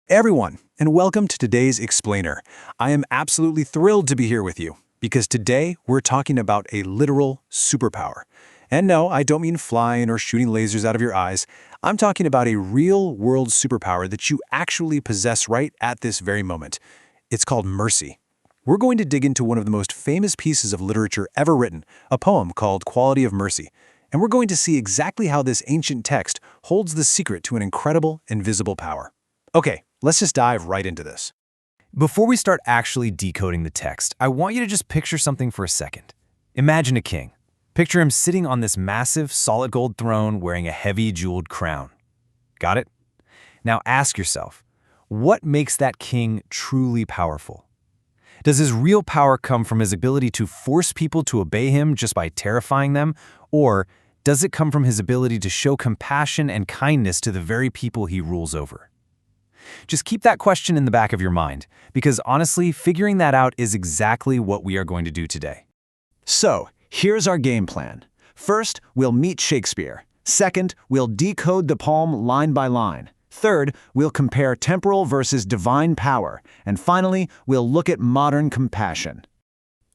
Everyone, and welcome to today's Explainer. I am absolutely thrilled to be here with you, because today we're talking about a literal superpower. And no, I don't mean flying or shooting lasers out of your eyes. I'm talking about a real-world superpower that you actually possess right at this very moment. It's called mercy. We're going to dig into one of the most famous pieces of literature ever written, a poem called Quality of Mercy. And we're going to see exactly how this ancient text holds the secret to an incredible, invisible power. Okay, let's just dive right into this. Before we start actually decoding the text, I want you to just picture something for a second. Imagine a king. Picture him sitting on this massive, solid gold throne wearing a heavy, jeweled crown. Got it? Now ask yourself, what makes that king truly powerful? Does his real power come from his ability to force people to obey him just by terrifying them, or does it come from his ability to show compassion and kindness to the very people he rules over? Just keep that question in the back of your mind, because honestly, figuring that out is exactly what we are going to do today. So, here's our game plan. First, we'll meet Shakespeare. Second, we'll decode the poem line by line. Third, we'll compare temporal versus divine power. And finally, we'll look at modern compassion.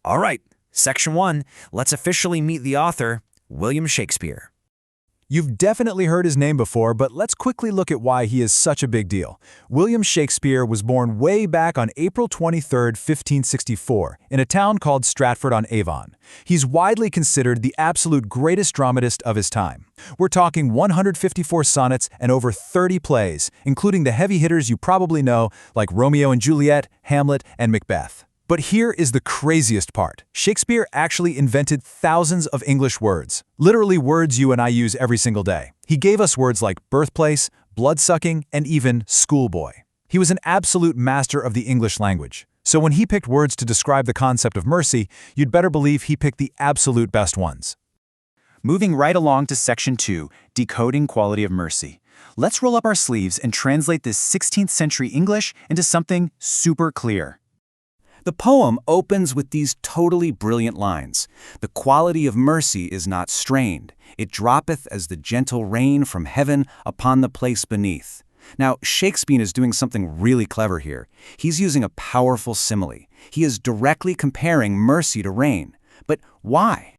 All right, Section 1, let's officially meet the author, William Shakespeare. You've definitely heard his name before, but let's quickly look at why he is such a big deal. William Shakespeare was born way back on April 23, 1564, in a town called Stratford-on-Avon. He's widely considered the absolute greatest dramatist of his time. We're talking 154 sonnets and over 30 plays, including the heavy hitters you probably know, like Romeo and Juliet, Hamlet, and Macbeth. But here is the craziest part. Shakespeare actually invented thousands of English words, literally words you and I use every single day. He gave us words like birthplace, bloodsucking, and even schoolboy. He was an absolute master of the English language. So when he picked words to describe the concept of mercy, you'd better believe he picked the absolute best ones. Moving right along to Section 2, Decoding Quality of Mercy. Let's roll up our sleeves and translate this 16th century English into something super clear. The poem opens with these totally brilliant lines. The quality of mercy is not strained. It droppeth as the gentle rain from heaven upon the place beneath. Now, Shakespeare is doing something really clever here. He's using a powerful simile. He is directly comparing mercy to rain. But why?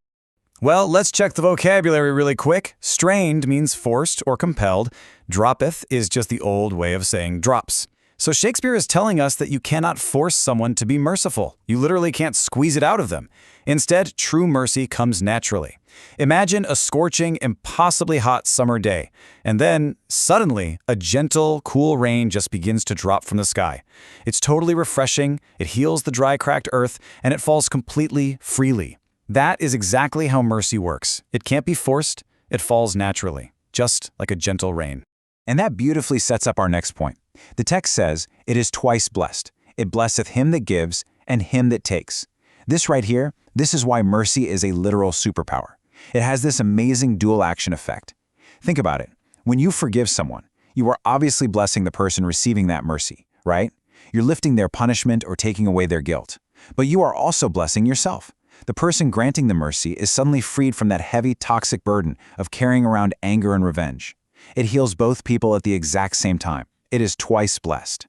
Well, let's check the vocabulary really quick. Strained means forced or compelled. Droppeth is just the old way of saying drops. So Shakespeare is telling us that you cannot force someone to be merciful. You literally can't squeeze it out of them. Instead, true mercy comes naturally. Imagine a scorching, impossibly hot summer day, and then, suddenly, a gentle, cool rain just begins to drop from the sky. It's totally refreshing, it heals the dry, cracked earth, and it falls completely, freely. That is exactly how mercy works. It can't be forced, it falls naturally, just like a gentle rain. And that beautifully sets up our next point. The text says, "It is twice blessed. It blesseth him that gives and him that takes." This right here, this is why mercy is a literal superpower. It has this amazing dual action effect. Think about it. When you forgive someone, you are obviously blessing the person receiving that mercy, right? You're lifting their punishment or taking away their guilt. But you are also blessing yourself. The person granting the mercy is suddenly freed from that heavy, toxic burden of carrying around anger and revenge. It heals both people at the exact same time. It is twice blessed.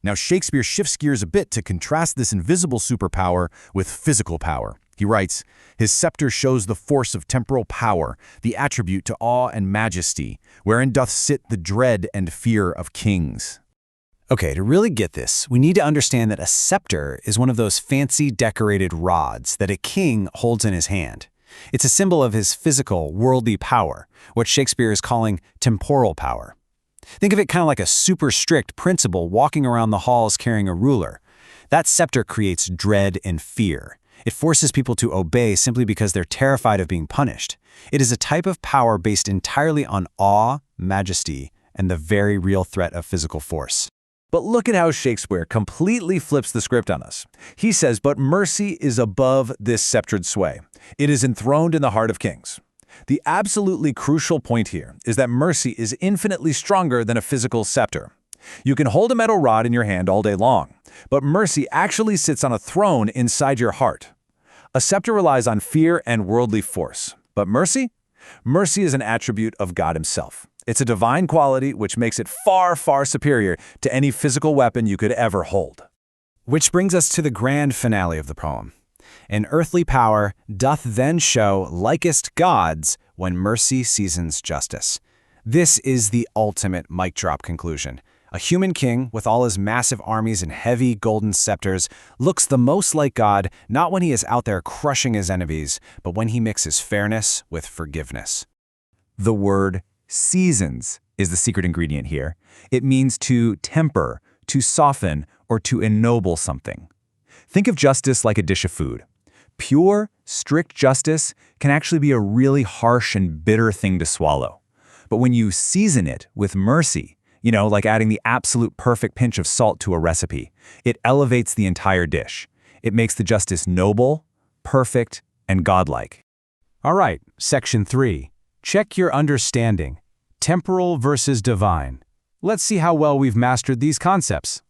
Now Shakespeare shifts gears a bit to contrast this invisible superpower with physical power. He writes, "His scepter shows the force of temporal power, the attribute to awe and majesty, wherein doth sit the dread and fear of kings." Okay, to really get this, we need to understand that a scepter is one of those fancy decorated rods that a king holds in his hand. It's a symbol of his physical, worldly power, what Shakespeare is calling temporal power. Think of it kind of like a super strict principal walking around the halls carrying a ruler. That scepter creates dread and fear. It forces people to obey simply because they're terrified of being punished. It is a type of power based entirely on awe, majesty, and the very real threat of physical force. But look at how Shakespeare completely flips the script on us. He says, "But mercy is above this sceptred sway. It is enthroned in the heart of kings." The absolutely crucial point here is that mercy is infinitely stronger than a physical scepter. You can hold a metal rod in your hand all day long, but mercy actually sits on a throne inside your heart. A scepter relies on fear and worldly force, but mercy? Mercy is an attribute of God himself. It's a divine quality which makes it far, far superior to any physical weapon you could ever hold. Which brings us to the grand finale of the poem. "An earthly power doth then show likest gods when mercy seasons justice." This is the ultimate mic drop conclusion. A human king, with all his massive armies and heavy golden scepters, looks the most like God not when he is out there crushing his enemies, but when he mixes fairness with forgiveness. The word seasons is the secret ingredient here. It means to temper, to soften, or to ennoble something. Think of justice like a dish of food. Pure, strict justice can actually be a really harsh and bitter thing to swallow. But when you season it with mercy, like adding the absolute perfect pinch of salt to a recipe, it elevates the entire dish. It makes the justice noble, perfect, and godlike. All right, Section 3. Check your understanding. Temporal versus divine. Let's see how well we've mastered these concepts.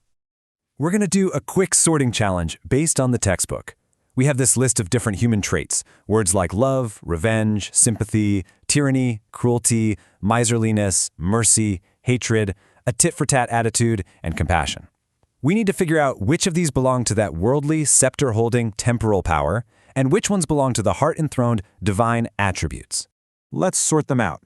We're going to do a quick sorting challenge based on the textbook. We have this list of different human traits, words like love, revenge, sympathy, tyranny, cruelty, miserliness, mercy, hatred, a tit-for-tat attitude, and compassion. We need to figure out which of these belong to that worldly, scepter-holding, temporal power, and which ones belong to the heart-enthroned, divine attributes. Let's sort them out.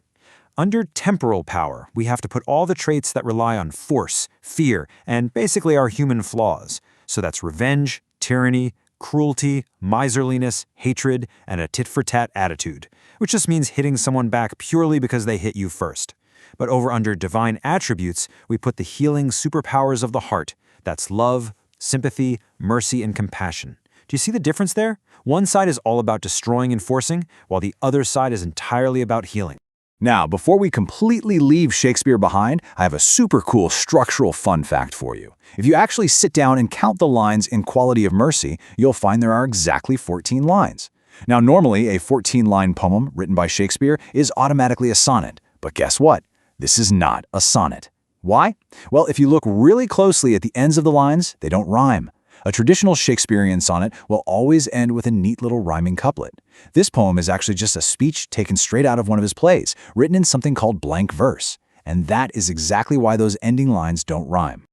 Under temporal power, we have to put all the traits that rely on force, fear, and basically our human flaws. So that's revenge, tyranny, cruelty, miserliness, hatred, and a tit-for-tat attitude, which just means hitting someone back purely because they hit you first. But over under divine attributes, we put the healing superpowers of the heart. That's love, sympathy, mercy, and compassion. Do you see the difference there? One side is all about destroying and forcing, while the other side is entirely about healing. Now, before we completely leave Shakespeare behind, I have a super cool structural fun fact for you. If you actually sit down and count the lines in Quality of Mercy, you'll find there are exactly 14 lines. Now, normally, a 14-line poem written by Shakespeare is automatically a sonnet. But guess what? This is not a sonnet. Why? Well, if you look really closely at the ends of the lines, they don't rhyme. A traditional Shakespearean sonnet will always end with a neat little rhyming couplet. This poem is actually just a speech taken straight out of one of his plays, written in something called blank verse. And that is exactly why those ending lines don't rhyme.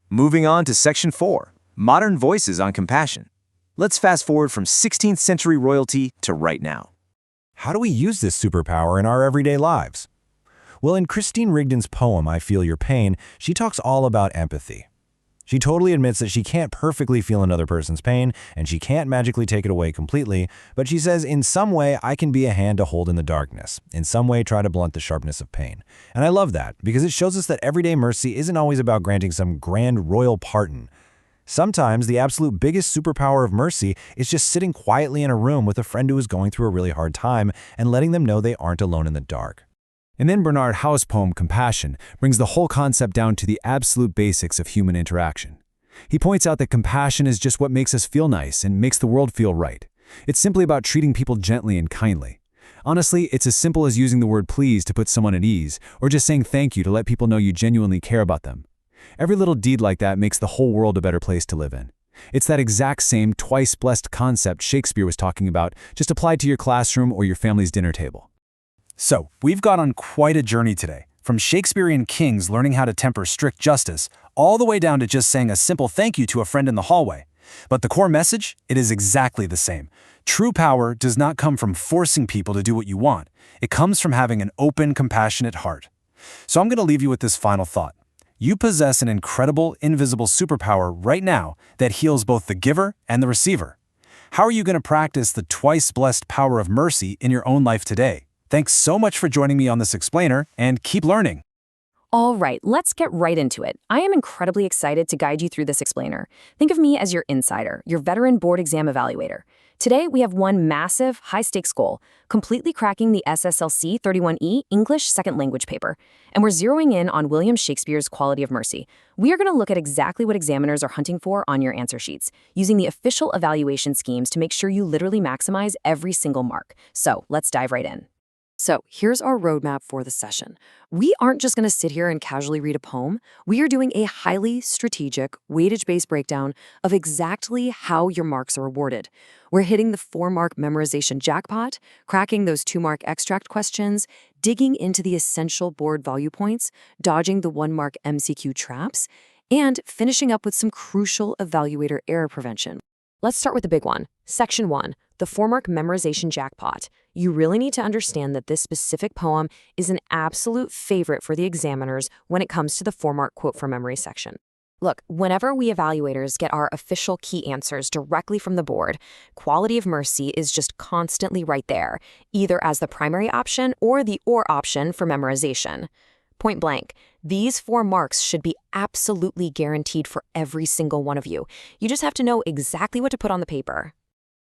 Moving on to Section 4, Modern Voices on Compassion. Let's fast forward from 16th century royalty to right now. How do we use this superpower in our everyday lives? Well, in Christine Rigdon's poem, I Feel Your Pain, she talks all about empathy. She totally admits that she can't perfectly feel another person's pain, and she can't magically take it away completely, but she says, in some way, I can be a hand to hold in the darkness, in some way try to blunt the sharpness of pain. And I love that, because it shows us that everyday mercy isn't always about granting some grand royal pardon. Sometimes the absolute biggest superpower of mercy is just sitting quietly in a room with a friend who is going through a really hard time and letting them know they aren't alone in the dark. And then Bernard Howe's poem, Compassion, brings the whole concept down to the absolute basics of human interaction. He points out that compassion is just what makes us feel nice and makes the world feel right. It's simply about treating people gently and kindly. Honestly, it's as simple as using the word please to put someone at ease, or just saying thank you to let people know you genuinely care about them. Every little deed like that makes the whole world a better place to live in. It's that exact same twice-blessed concept Shakespeare was talking about, just applied to your classroom or your family's dinner table. So, we've gone on quite a journey today, from Shakespearean kings learning how to temper strict justice, all the way down to just saying a simple thank you to a friend in the hallway. But the core message, it is exactly the same. True power does not come from forcing people to do what you want. It comes from having an open, compassionate heart. So I'm going to leave you with this final thought. You possess an incredible, invisible superpower right now that heals both the giver and the receiver. How are you going to practice the twice-blessed power of mercy in your own life today? Thanks so much for joining me on this explainer, and keep learning. All right, let's get right into it. I am incredibly excited to guide you through this explainer. Think of me as your insider, your veteran board exam evaluator. Today, we have one massive, high-stakes goal, completely cracking the SSLC 31E English Second Language paper. And we're zeroing in on William Shakespeare's Quality of Mercy. We are going to look at exactly what examiners are hunting for on your answer sheets, using the official evaluation schemes to make sure you literally maximize every single mark. So let's dive right in. So here's our roadmap for the session. We aren't just going to sit here and casually read a poem. We are doing a highly strategic, weightage-based breakdown of exactly how your marks are awarded. We're hitting the 4-mark memorization jackpot, cracking those 2-mark extract questions, digging into the essential board value points, dodging the 1-mark MCQ traps, and finishing up with some crucial evaluator error prevention. Let's start with the big one. Section 1, the 4-mark memorization jackpot. You really need to understand that this specific poem is an absolute favorite for the examiners when it comes to the 4-mark quote from memory section. Look, whenever we evaluators get our official key answers directly from the board, Quality of Mercy is just constantly right there, either as the primary option or the or option for memorization. Point blank, these 4 marks should be absolutely guaranteed for every single one of you. You just have to know exactly what to put on the paper.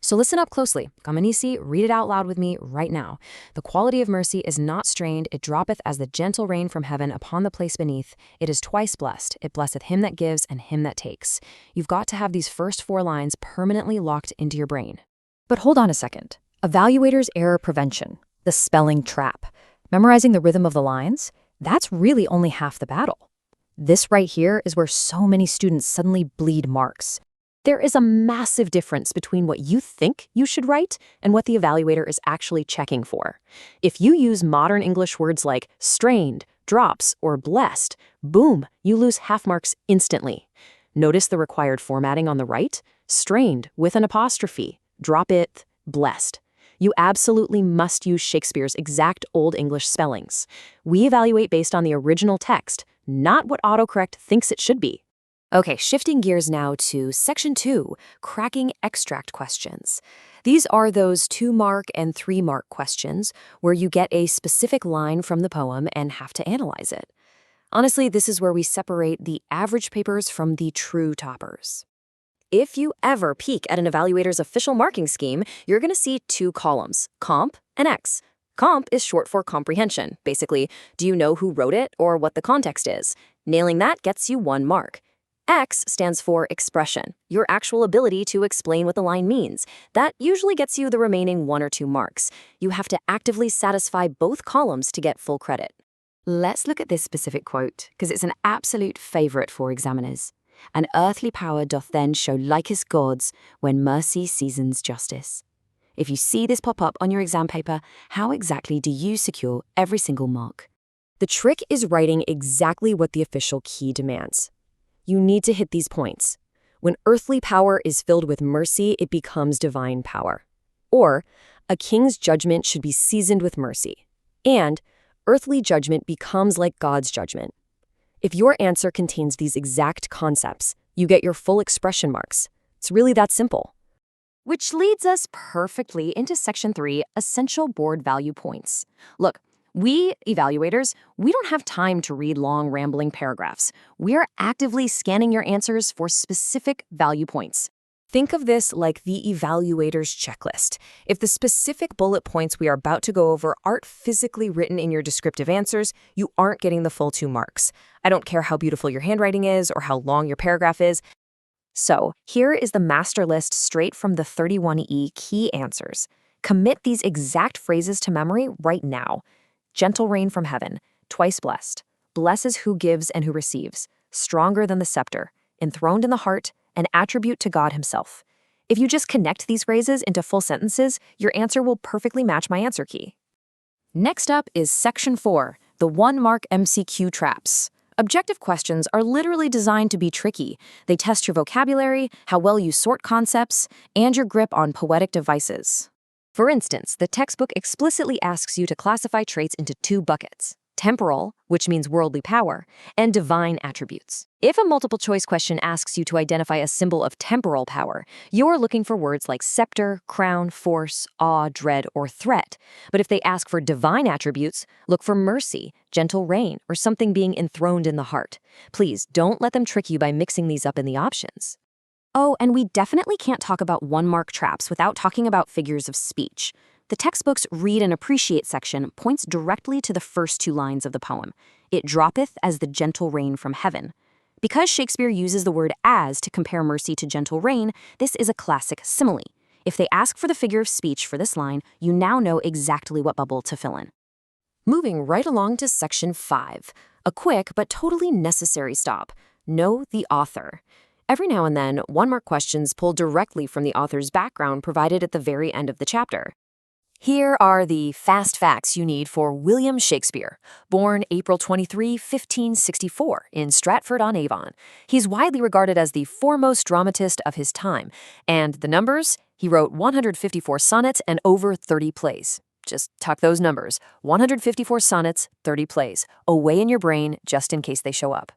So listen up closely. Kamanisi, read it out loud with me right now. The quality of mercy is not strained. It droppeth as the gentle rain from heaven upon the place beneath. It is twice blessed. It blesseth him that gives and him that takes. You've got to have these first 4 lines permanently locked into your brain. But hold on a second. Evaluators' error prevention, the spelling trap, memorizing the rhythm of the lines, that's really only half the battle. This right here is where so many students suddenly bleed marks. There is a massive difference between what you think you should write and what the evaluator is actually checking for. If you use modern English words like strained, drops, or blessed, boom, you lose half marks instantly. Notice the required formatting on the right? Strained with an apostrophe, droppeth, blessed. You absolutely must use Shakespeare's exact Old English spellings. We evaluate based on the original text, not what autocorrect thinks it should be. Okay, shifting gears now to Section 2, cracking extract questions. These are those 2-mark and 3-mark questions where you get a specific line from the poem and have to analyze it. Honestly, this is where we separate the average papers from the true toppers. If you ever peek at an evaluator's official marking scheme, you're going to see 2 columns, Comp and X. Comp is short for comprehension. Basically, do you know who wrote it or what the context is? Nailing that gets you 1 mark. X stands for expression, your actual ability to explain what the line means. That usually gets you the remaining 1 or 2 marks. You have to actively satisfy both columns to get full credit. Let's look at this specific quote, because it's an absolute favorite for examiners. An earthly power doth then show likest gods when mercy seasons justice. If you see this pop up on your exam paper, how exactly do you secure every single mark? The trick is writing exactly what the official key demands. You need to hit these points. When earthly power is filled with mercy, it becomes divine power. Or, a king's judgment should be seasoned with mercy. And, earthly judgment becomes like God's judgment. If your answer contains these exact concepts, you get your full expression marks. It's really that simple. Which leads us perfectly into Section 3, essential board value points. Look, we evaluators, we don't have time to read long, rambling paragraphs. We are actively scanning your answers for specific value points. Think of this like the evaluator's checklist. If the specific bullet points we are about to go over aren't physically written in your descriptive answers, you aren't getting the full 2 marks. I don't care how beautiful your handwriting is or how long your paragraph is. So, here is the master list straight from the 31E key answers. Commit these exact phrases to memory right now. Gentle rain from heaven, twice blessed, blesses who gives and who receives, stronger than the scepter, enthroned in the heart, an attribute to God himself. If you just connect these phrases into full sentences, your answer will perfectly match my answer key. Next up is Section 4, the 1-mark MCQ traps. Objective questions are literally designed to be tricky. They test your vocabulary, how well you sort concepts, and your grip on poetic devices. For instance, the textbook explicitly asks you to classify traits into 2 buckets: temporal, which means worldly power, and divine attributes. If a multiple-choice question asks you to identify a symbol of temporal power, you're looking for words like scepter, crown, force, awe, dread, or threat. But if they ask for divine attributes, look for mercy, gentle rain, or something being enthroned in the heart. Please don't let them trick you by mixing these up in the options. Oh, and we definitely can't talk about 1-mark traps without talking about figures of speech. The textbook's Read and Appreciate section points directly to the first 2 lines of the poem. It droppeth as the gentle rain from heaven. Because Shakespeare uses the word as to compare mercy to gentle rain, this is a classic simile. If they ask for the figure of speech for this line, you now know exactly what bubble to fill in. Moving right along to section 5, a quick but totally necessary stop. Know the author. Every now and then, 1-mark questions pull directly from the author's background provided at the very end of the chapter. Here are the fast facts you need for William Shakespeare, born April 23, 1564, in Stratford-on-Avon. He's widely regarded as the foremost dramatist of his time, and the numbers? He wrote 154 sonnets and over 30 plays. Just tuck those numbers, 154 sonnets, 30 plays, away in your brain just in case they show up.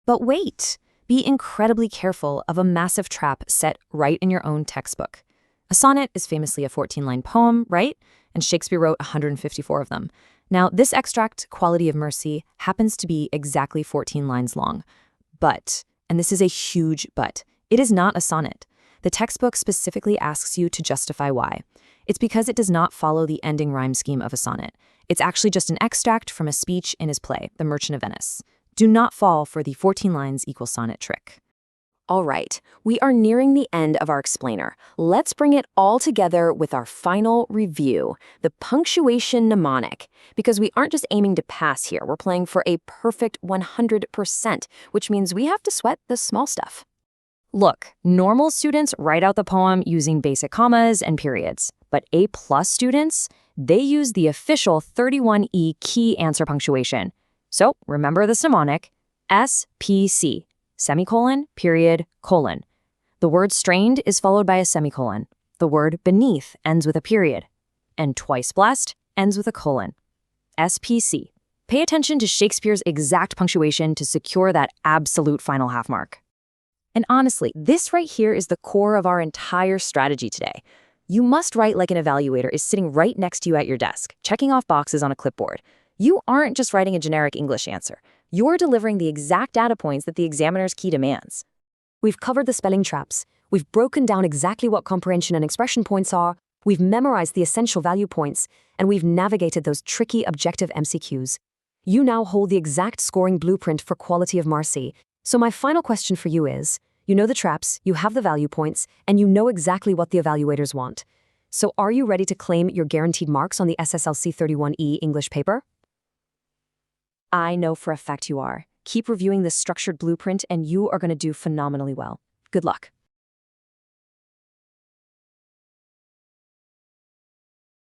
But wait, be incredibly careful of a massive trap set right in your own textbook. A sonnet is famously a 14-line poem, right? And Shakespeare wrote 154 of them. Now, this extract, Quality of Mercy, happens to be exactly 14 lines long. But, and this is a huge but, it is not a sonnet. The textbook specifically asks you to justify why. It's because it does not follow the ending rhyme scheme of a sonnet. It's actually just an extract from a speech in his play, The Merchant of Venice. Do not fall for the 14 lines equals sonnet trick. All right, we are nearing the end of our explainer. Let's bring it all together with our final review, the punctuation mnemonic. Because we aren't just aiming to pass here, we're playing for a perfect 100%, which means we have to sweat the small stuff. Look, normal students write out the poem using basic commas and periods, but A+ students, they use the official 31E key answer punctuation. So remember the mnemonic, SPC. Semicolon, period, colon. The word strained is followed by a semicolon. The word beneath ends with a period. And twice blessed ends with a colon. SPC. Pay attention to Shakespeare's exact punctuation to secure that absolute final half mark. And honestly, this right here is the core of our entire strategy today. You must write like an evaluator is sitting right next to you at your desk, checking off boxes on a clipboard. You aren't just writing a generic English answer. You're delivering the exact data points that the examiner's key demands. We've covered the spelling traps. We've broken down exactly what comprehension and expression points are. We've memorized the essential value points. And we've navigated those tricky objective MCQs. You now hold the exact scoring blueprint for Quality of Mercy. So my final question for you is, you know the traps, you have the value points, and you know exactly what the evaluators want. So are you ready to claim your guaranteed marks on the SSLC 31E English paper? I know for a fact you are. Keep reviewing this structured blueprint and you are going to do phenomenally well. Good luck.